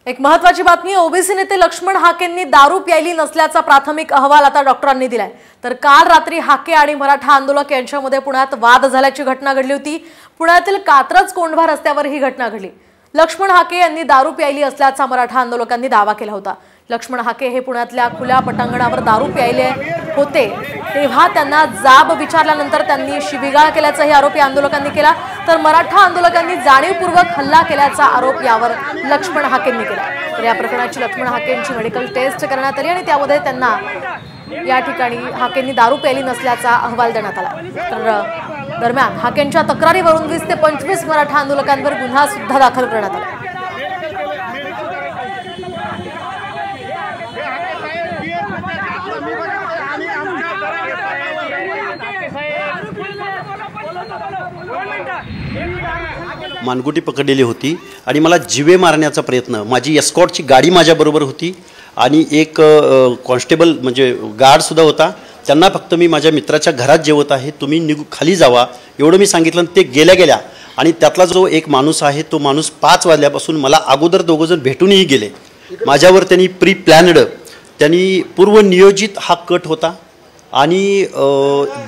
एक महत्त्वाची बातमी, ओबीसी नेते लक्ष्मण हाकेंनी दारू प्यायली नसल्याचा प्राथमिक अहवाल आता डॉक्टरांनी दिलाय। तर काल रात्री हाके आणि मराठा आंदोलक यांच्यामध्ये पुण्यात वाद झाल्याची घटना घडली होती। पुण्यातील कात्रज कोंढवा रस्त्यावर ही घटना घडली। लक्ष्मण हाके यांनी दारू प्यायली असल्याचा मराठा आंदोलकांनी दावा केला होता। लक्ष्मण हाके हे पुण्यातल्या खुल्या पटांगणावर दारू प्यायले होते, तेव्हा त्यांना जाब विचारल्यानंतर त्यांनी शिवीगाळ केल्याचाही आरोप या आंदोलकांनी केला। तर मराठा आंदोलकांनी जाणीवपूर्वक हल्ला केल्याचा आरोप यावर लक्ष्मण हाकेंनी केला। तर या प्रकरणाची लक्ष्मण हाकेंची मेडिकल टेस्ट करण्यात आली आणि त्यामध्ये त्यांना या ठिकाणी हाकेंनी दारू प्यायली नसल्याचा अहवाल देण्यात आला। तर दरम्यान हाकेंच्या तक्रारीवरून 20 ते 25 मराठा आंदोलकांवर गुन्हा सुद्धा दाखल करण्यात आला। मानगुटी पकडलेली होती आणि मला जीवे मारण्याचा प्रयत्न, माझी एस्कॉर्टची गाडी माझ्याबरोबर होती आणि एक कॉन्स्टेबल म्हणजे गार्ड सुद्धा होता। त्यांना फक्त मी माझ्या मित्राच्या घरात जेवत आहे, तुम्ही खाली जावा एवढं मी सांगितलं। ते गेल्या आणि त्यातला जो एक माणूस आहे तो माणूस 5 वाजल्यापासून मला अगोदर दोघंजण भेटूनही गेले। माझ्यावर त्यांनी प्री प्लॅन्ड, त्यांनी पूर्वनियोजित हा कट होता आणि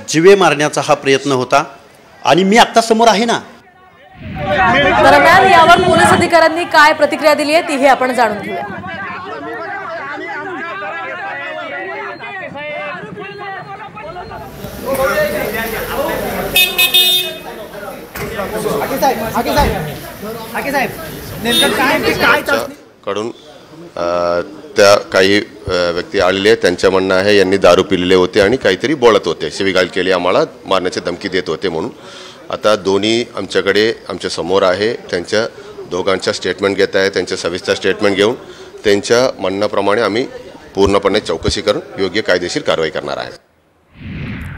जीवे मारण्याचा हा प्रयत्न होता आणि मी आत्ता समोर आहे ना। दरम्यान यावर पोलीस अधिकाऱ्यांनी काय प्रतिक्रिया दिली आहे तीही आपण जाणून घेऊया। कडून त्या काही व्यक्ती आलेले, त्यांच्या म्हणणं आहे यांनी दारू पिलेले होते आणि काहीतरी बोलत होते, शिवीगाळ केली, आम्हाला मारण्याची धमकी देत होते म्हणून। आता दोन्ही आमच्याकडे आमच्या समोर आहे, त्यांच्या दोघांच्या स्टेटमेंट घेत आहे। त्यांच्या सविस्तर स्टेटमेंट घेऊन त्यांच्या म्हणण्याप्रमाणे आम्ही पूर्णपणे चौकशी करून योग्य कायदेशीर कारवाई करणार आहे।